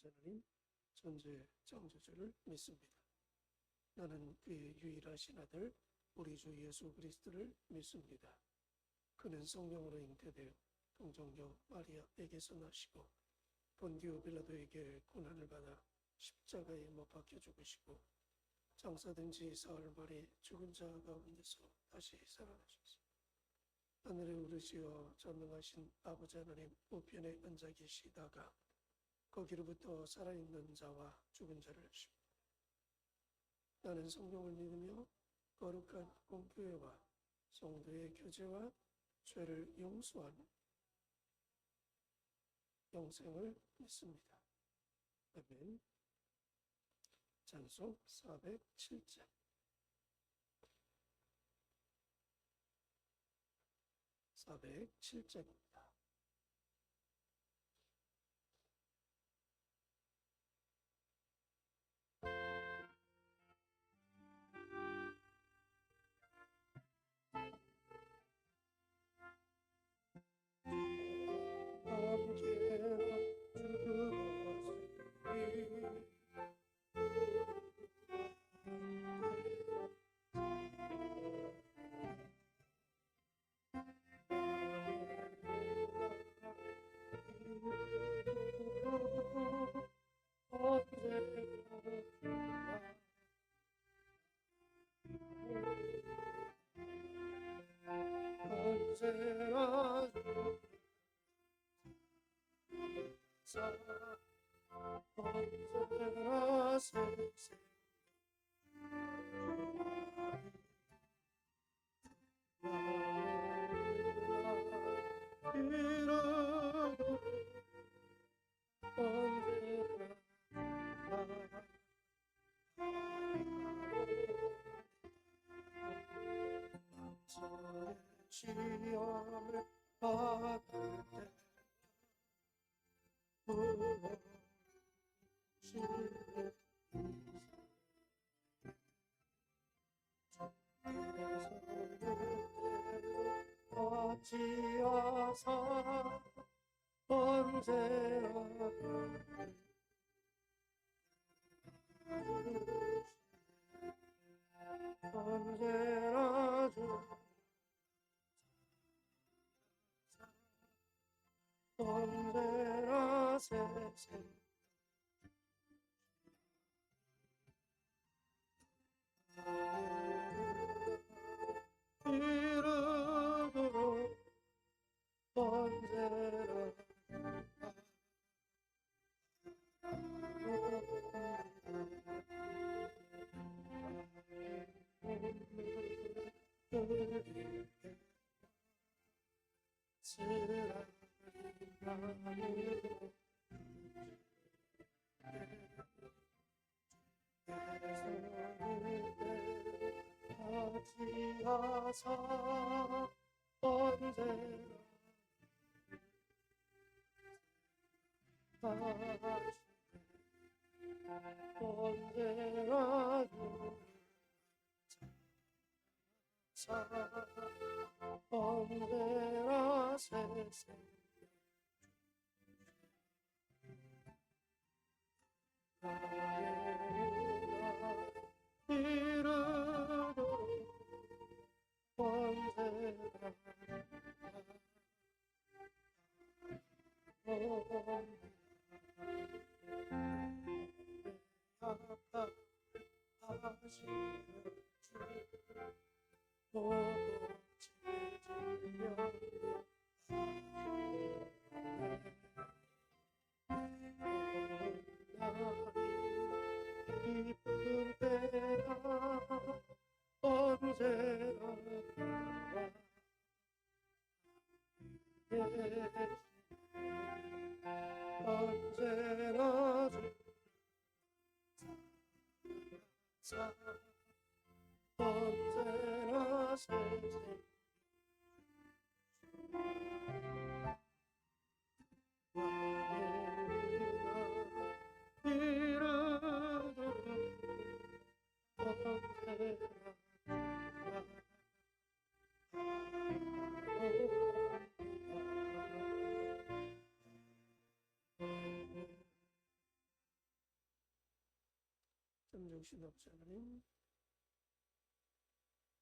아버지 하나님 전제 창조주를 믿습니다. 나는 그의 유일하신 아들 우리 주 예수 그리스도를 믿습니다. 그는 성령으로 잉태되어 동정녀 마리아에게서 나시고 본디오 빌라도에게 고난을 받아 십자가에 못 박혀 죽으시고 장사된 지 사흘 만에 죽은 자 가운데서 다시 살아나셨습니다. 하늘에 오르시어 전능하신 아버지 하나님 우편에 앉아 계시다가 거기로부터 살아있는 자와 죽은 자를 주십니다. 나는 성령을 믿으며 거룩한 공교회와 성도의 교제와 죄를 용서하는 영생을 믿습니다. 아멘. 찬송 407장. (407장입니다) 시험을 받을 때 어찌하사 언제나 언제나 세상 이르도록 언제나 어찌하사 언제나 언제나 언제나 세상 이르도록 언제나 기쁜 때가 언제나 언제나 언제나 세상 이르도록 언제나 참좋으신 아버지 하나님,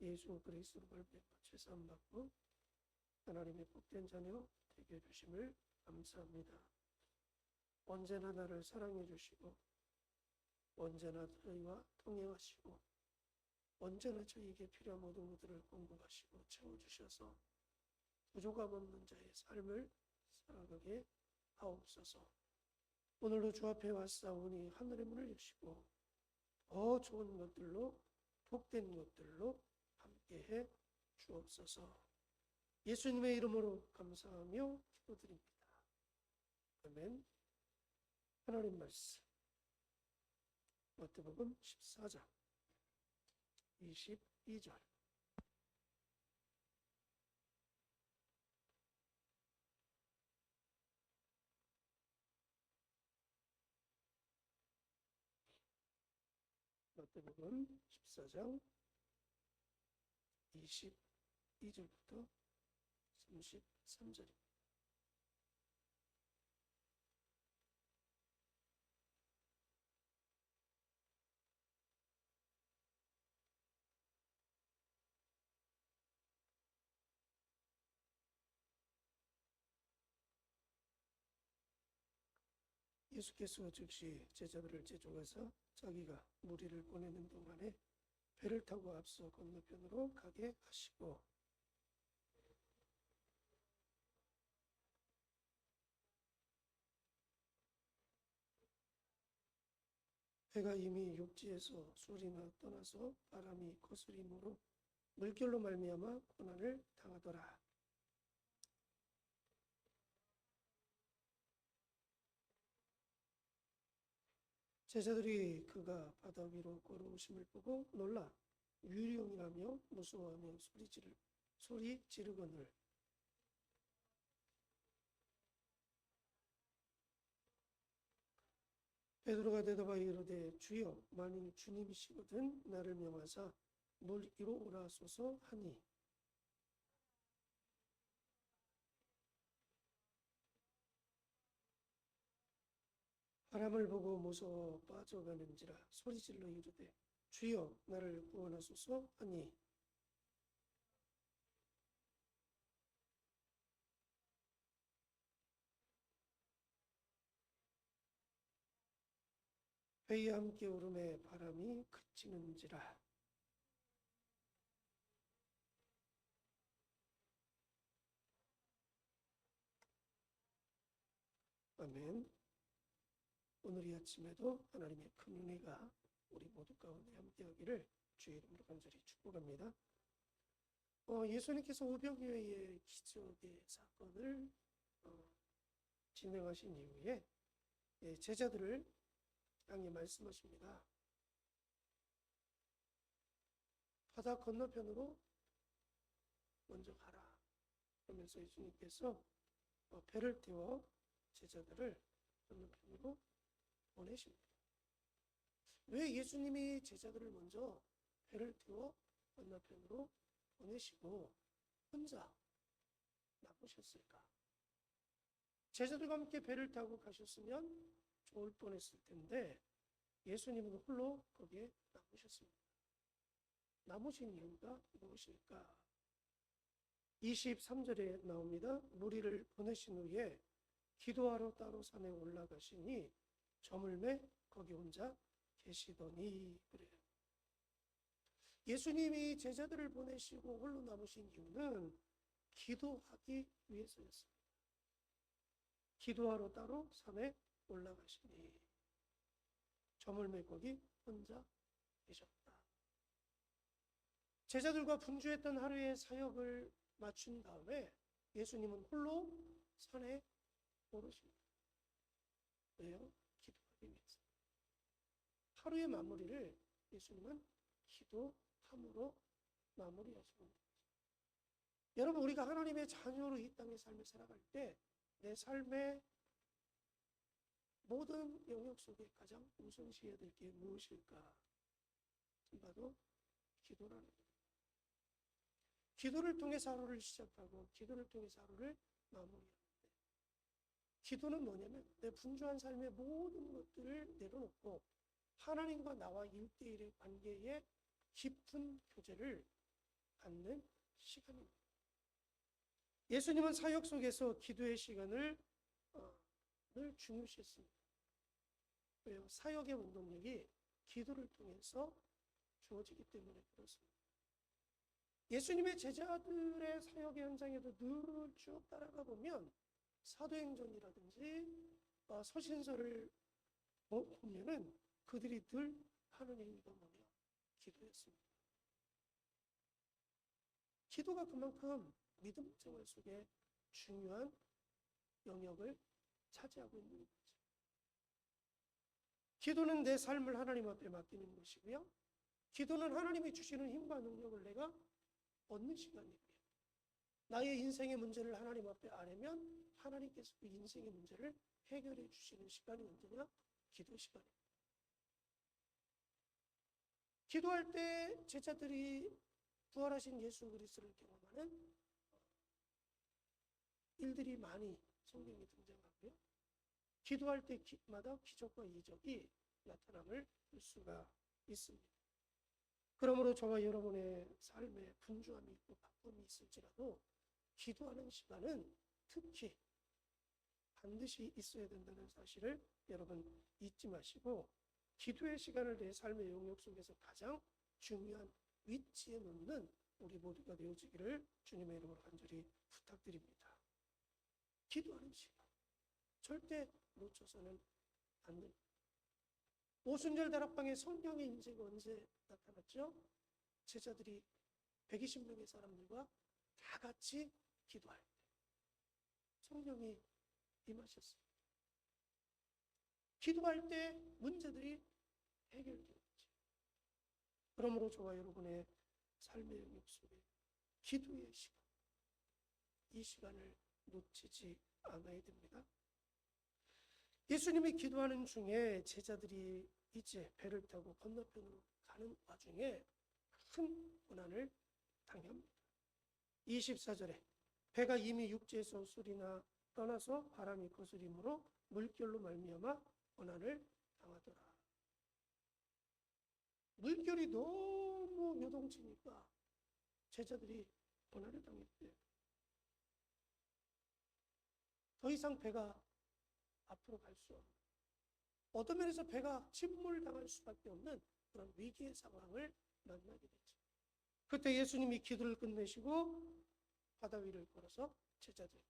예수 그리스도로 말미암아 죄사함 받고 하나님의 복된 자녀 되게 해주심을 감사합니다. 언제나 나를 사랑해 주시고 언제나 저희와 동행하시고 언제나 저희에게 필요한 모든 것들을 공급하시고 채워주셔서 부족함 없는 자의 삶을 살아가게 하옵소서. 오늘도 주 앞에 왔사오니 하늘의 문을 여시고 더 좋은 것들로 복된 것들로 함께해 주옵소서. 예수님의 이름으로 감사하며 기도드립니다. 아멘. 하나님 말씀 마태복음 14장 22절. 마태복음 14장 22절부터 33절입니다. 예수께서 즉시 제자들을 제종하사 자기가 무리를 보내는 동안에 배를 타고 앞서 건너편으로 가게 하시고 배가 이미 육지에서 술이나 떠나서 바람이 거스림으로 물결로 말미암아 고난을 당하더라. 제자들이 그가 바다 위로 걸어오심을 보고 놀라 유령이라며 무서워하며 소리 지르거늘 베드로가 대답하여 이르되 주여 만일 주님이시거든 나를 명하사 물 위로 오라소서 하니 바람을 보고 무서워 빠져가는지라 소리질러 이르되 주여 나를 구원하소서 하니 회의와 함께 오름에 바람이 그치는지라. 아멘. 오늘 이 아침에도 하나님의 큰 은혜가 우리 모두 가운데 함께하기를 주의 이름으로 간절히 축복합니다. 예수님께서 오병이어의 기적의 사건을 진행하신 이후에 제자들을 향해 말씀하십니다. 바다 건너편으로 먼저 가라. 그러면서 예수님께서 배를 태워 제자들을 건너편으로 보내십니다. 왜 예수님이 제자들을 먼저 배를 태워 건너편으로 보내시고 혼자 남으셨을까? 제자들과 함께 배를 타고 가셨으면 좋을 뻔했을 텐데 예수님은 홀로 거기에 남으셨습니다. 남으신 이유가 무엇일까? 23절에 나옵니다. 무리를 보내신 후에 기도하러 따로 산에 올라가시니 저물매 거기 혼자 계시더니 그래요. 예수님이 제자들을 보내시고 홀로 남으신 이유는 기도하기 위해서였습니다. 기도하러 따로 산에 올라가시니 저물매 거기 혼자 계셨다. 제자들과 분주했던 하루의 사역을 마친 다음에 예수님은 홀로 산에 오르십니다. 왜요? 기도하기 위해서. 하루의 마무리를 예수님은 기도함으로 마무리하십니다. 여러분, 우리가 하나님의 자녀로 이 땅의 삶을 살아갈 때 내 삶의 모든 영역 속에 가장 우선시해야 될 게 무엇일까? 바로 기도라는 겁니다. 기도를 통해서 하루를 시작하고 기도를 통해서 하루를 마무리하는데 기도는 뭐냐면 내 분주한 삶의 모든 것들을 내려놓고 하나님과 나와 1대1의 관계에 깊은 교제를 갖는 시간입니다. 예수님은 사역 속에서 기도의 시간을 늘 중요시했습니다. 왜요? 사역의 운동력이 기도를 통해서 주어지기 때문에 그렇습니다. 예수님의 제자들의 사역의 현장에도 늘 쭉 따라가 보면 사도행전이라든지 서신서를 보면은 그들이 늘 하느님을 믿어보며 기도했습니다. 기도가 그만큼 믿음 생활 속에 중요한 영역을 차지하고 있는 거죠. 기도는 내 삶을 하나님 앞에 맡기는 것이고요. 기도는 하나님이 주시는 힘과 능력을 내가 얻는 시간이고요. 나의 인생의 문제를 하나님 앞에 아뢰면 하나님께서 그 인생의 문제를 해결해 주시는 시간이 언제냐? 기도 시간입니다. 기도할 때 제자들이 부활하신 예수 그리스도를 경험하는 일들이 많이 성경에 등장하고요. 기도할 때마다 기적과 이적이 나타남을 볼 수가 있습니다. 그러므로 저와 여러분의 삶에 분주함이 있고 바쁨이 있을지라도 기도하는 시간은 특히 반드시 있어야 된다는 사실을 여러분 잊지 마시고 기도의 시간을 내 삶의 영역 속에서 가장 중요한 위치에 놓는 우리 모두가 되어지기를 주님의 이름으로 간절히 부탁드립니다. 기도하는 시간 절대 놓쳐서는 안 됩니다. 오순절 다락방에 성령의 임재가 언제 나타났죠? 제자들이 120명의 사람들과 다 같이 기도할 때 성령이 임하셨습니다. 기도할 때 문제들이 해결되었죠. 그러므로 저와 여러분의 삶의 영역 속에 기도의 시간, 이 시간을 놓치지 않아야 됩니다. 예수님이 기도하는 중에 제자들이 이제 배를 타고 건너편으로 가는 와중에 큰 고난을 당합니다. 24절에 배가 이미 육지에서 술이나 떠나서 바람이 거스림으로 물결로 말미암아 고난을 당하더라. 물결이 너무 요동치니까 제자들이 고난을 당했대요. 더 이상 배가 앞으로 갈 수 없는, 어떤 면에서 배가 침몰당할 수밖에 없는 그런 위기의 상황을 만나게 되죠. 그때 예수님이 기도를 끝내시고 바다 위를 걸어서 제자들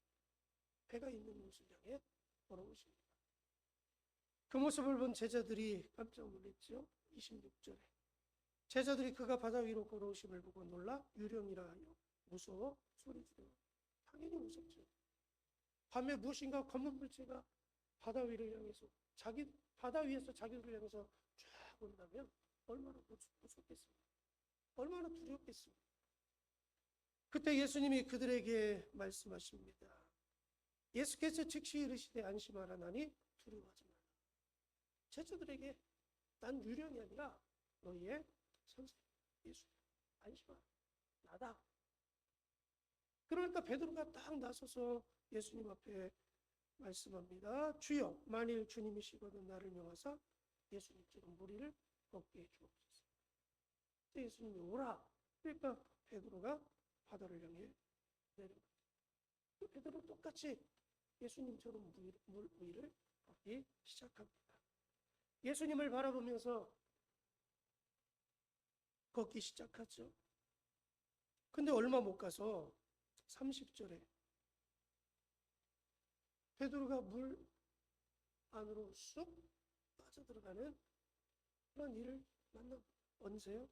배가 있는 곳을 향해 걸어오십니다. 그 모습을 본 제자들이 깜짝 놀랐죠. 26절에 제자들이 그가 바다 위로 걸어오심을 보고 놀라 유령이라 하여 무서워 소리 지르고, 당연히 무섭죠. 밤에 무엇인가 검은 물체가 바다 위를 향해서 바다 위에서 자기를 향해서 쫙 온다면 얼마나 무섭겠습니까? 얼마나 두렵겠습니까? 그때 예수님이 그들에게 말씀하십니다. 예수께서 즉시 이르시되 안심하라, 나니 두려워하지 말라. 제자들에게 난 유령이 아니라 너희의 선생 예수, 안심하라, 나다. 그러니까 베드로가 딱 나서서 예수님 앞에 말씀합니다. 주여, 만일 주님이시거든 나를 명하사 예수님처럼 무리를 걷게 해주옵소서. 예수님이 오라. 그러니까 베드로가 바다를 향해 내려갑니다. 베드로 똑같이 예수님처럼 물 위를 걷기 시작합니다. 예수님을 바라보면서 걷기 시작하죠. 근데 얼마 못 가서 30절에 베드로가 물 안으로 쑥 빠져들어가는 그런 일을 만납니다. 언제요?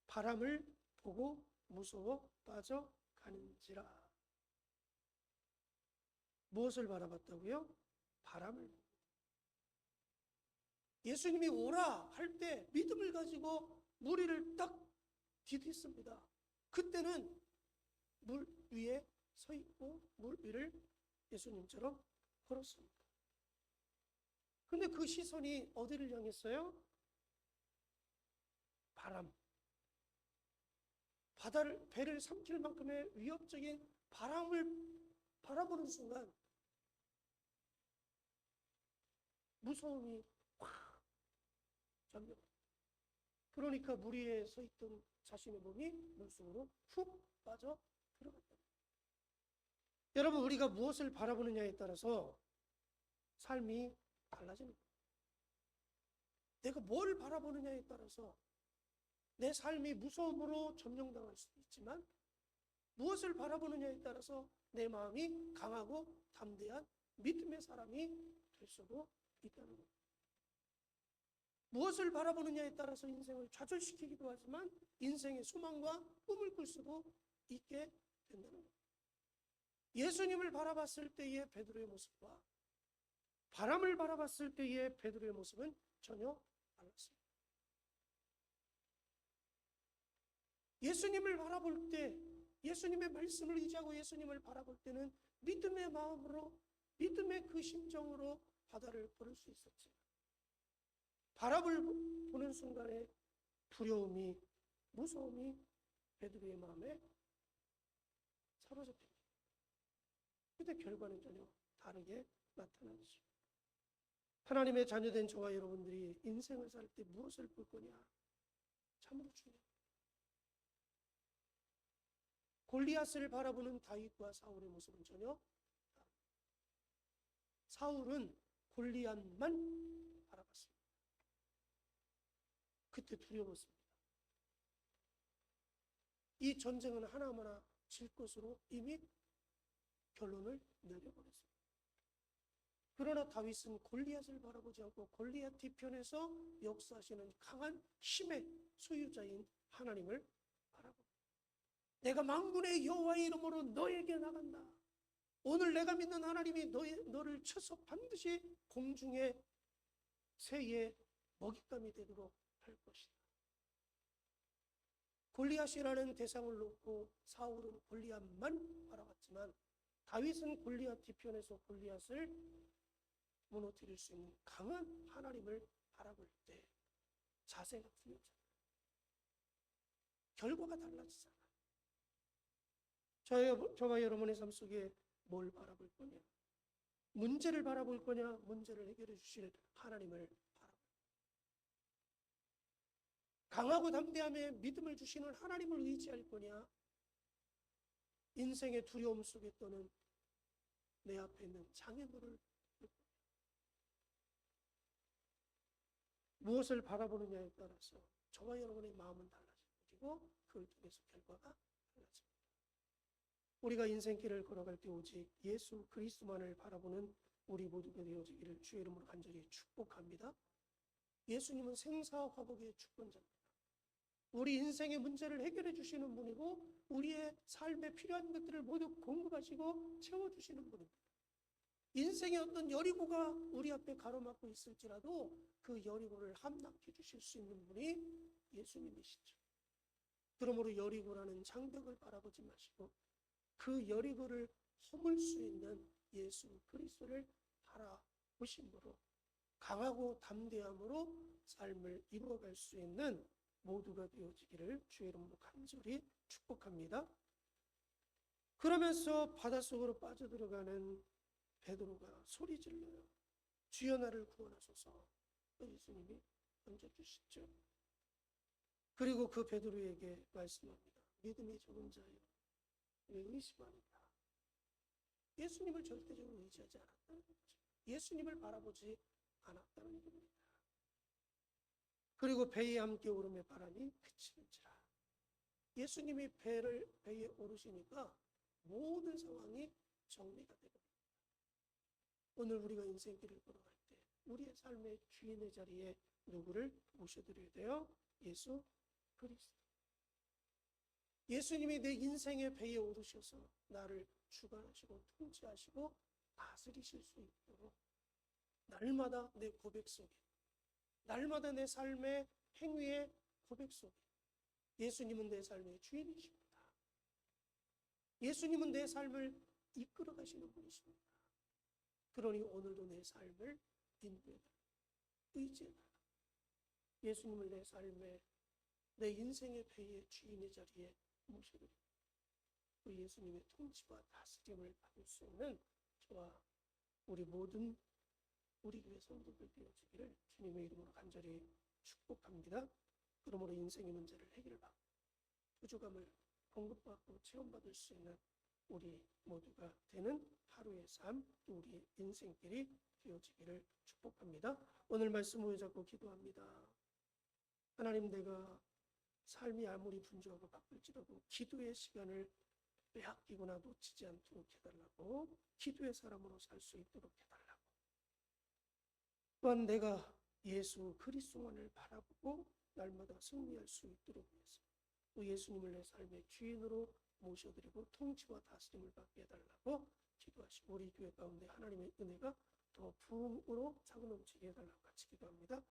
바람을 보고 무서워 빠져가는지라. 무엇을 바라봤다고요? 바람을. 예수님이 오라 할 때 믿음을 가지고 물 위를 딱 디뎠습니다. 그때는 물 위에 서 있고 물 위를 예수님처럼 걸었습니다. 근데 그 시선이 어디를 향했어요? 바람. 배를 삼킬 만큼의 위협적인 바람을 바라보는 순간 무서움이 확 점령. 그러니까 물 위에 서 있던 자신의 몸이 물속으로 훅 빠져 들어갔다. 여러분, 우리가 무엇을 바라보느냐에 따라서 삶이 달라지는 거예요. 내가 뭘 바라보느냐에 따라서 내 삶이 무서움으로 점령당할 수도 있지만, 무엇을 바라보느냐에 따라서 내 마음이 강하고 담대한 믿음의 사람이 될 수도 있다는 겁니다. 무엇을 바라보느냐에 따라서 인생을 좌절시키기도 하지만 인생의 소망과 꿈을 꿀 수도 있게 된다는 겁니다. 예수님을 바라봤을 때의 베드로의 모습과 바람을 바라봤을 때의 베드로의 모습은 전혀 달랐습니다. 예수님을 바라볼 때, 예수님의 말씀을 의지하고 예수님을 바라볼 때는 믿음의 마음으로, 믿음의 그 심정으로 바다를 걸을 수 있었지만, 바람을 보는 순간에 두려움이, 무서움이 베드로의 마음에 사로잡힙니다. 그때 결과는 전혀 다르게 나타나죠. 하나님의 자녀된 저와 여러분들이 인생을 살 때 무엇을 볼 거냐, 참으로 중요합니다. 골리앗을 바라보는 다윗과 사울의 모습은 전혀 다릅니다. 사울은 골리앗만 바라봤습니다. 그때 두려웠습니다. 이 전쟁은 하나하나 질 것으로 이미 결론을 내려버렸습니다. 그러나 다윗은 골리앗을 바라보지 않고 골리앗 뒤편에서 역사하시는 강한 힘의 소유자인 하나님을 바라봅니다. 내가 만군의 여호와의 이름으로 너에게 나간다. 오늘 내가 믿는 하나님이 너를 쳐서 반드시 공중의 새의 먹잇감이 되도록 할 것이다. 골리앗이라는 대상을 놓고 사울은 골리앗만 바라봤지만, 다윗은 골리앗 뒤편에서 골리앗을 무너뜨릴 수 있는 강한 하나님을 바라볼 때 자세가 틀려져요. 결과가 달라지잖아요. 저와 여러분의 삶 속에 뭘 바라볼 거냐? 문제를 바라볼 거냐? 문제를 해결해 주실 하나님을 바라볼 거냐? 강하고 담대함에 믿음을 주시는 하나님을 의지할 거냐? 인생의 두려움 속에 떠는 내 앞에 있는 장애물을 볼 거냐? 무엇을 바라보느냐에 따라서 저와 여러분의 마음은 달라지고 그걸 통해서 결과가 달라집니다. 우리가 인생길을 걸어갈 때 오직 예수 그리스도만을 바라보는 우리 모두가 되어지기를 주의 이름으로 간절히 축복합니다. 예수님은 생사화복의 주권자입니다. 우리 인생의 문제를 해결해 주시는 분이고, 우리의 삶에 필요한 것들을 모두 공급하시고 채워주시는 분입니다. 인생의 어떤 여리고가 우리 앞에 가로막고 있을지라도 그 여리고를 함락해 주실 수 있는 분이 예수님이시죠. 그러므로 여리고라는 장벽을 바라보지 마시고 그 여리고를 허물 수 있는 예수 그리스도를 바라보심으로 강하고 담대함으로 삶을 이루어갈 수 있는 모두가 되어지기를 주의 이름으로 간절히 축복합니다. 그러면서 바닷속으로 빠져들어가는 베드로가 소리 질러요. 주여 나를 구원하소서. 예수님이 던져주시죠. 그리고 그 베드로에게 말씀합니다. 믿음이 적은 자여, 왜 의심합니다. 예수님을 절대적으로 의지하지 않았다는 거죠. 예수님을 바라보지 않았다는 겁니다. 그리고 배에 함께 오름의 바람이 그치는지라. 예수님이 배에 오르시니까 모든 상황이 정리가 되고, 오늘 우리가 인생길을 걸어갈 때 우리의 삶의 주인의 자리에 누구를 모셔드려야 돼요? 예수 그리스도. 예수님이 내 인생의 배에 오르셔서 나를 주관하시고 통치하시고 다스리실 수 있도록 날마다 내 고백 속에, 날마다 내 삶의 행위의 고백 속에 예수님은 내 삶의 주인이십니다. 예수님은 내 삶을 이끌어 가시는 분이십니다. 그러니 오늘도 내 삶을 인도해달라, 의지해달라. 예수님을 내 삶의, 내 인생의 배의 주인의 자리에 모셔드립니다. 우리 예수님의 통치와 다스림을 받을 수 있는 저와 우리 모든 우리 교회 성도들 되어지기를 주님의 이름으로 간절히 축복합니다. 그러므로 인생의 문제를 해결하고 부족함을 공급받고 체험받을 수 있는 우리 모두가 되는 하루의 삶, 또 우리의 인생길이 되어지기를 축복합니다. 오늘 말씀 붙잡고 기도합니다. 하나님, 내가 삶이 아무리 분주하고 바쁠지라도 기도의 시간을 빼앗기거나 놓치지 않도록 해달라고, 기도의 사람으로 살 수 있도록 해달라고, 또한 내가 예수 그리스도만을 바라보고 날마다 승리할 수 있도록 위해서 또 예수님을 내 삶의 주인으로 모셔드리고 통치와 다스림을 받게 해달라고 기도하시고, 우리 교회 가운데 하나님의 은혜가 더 부흥으로 차고 넘치게 해달라고 같이 기도합니다.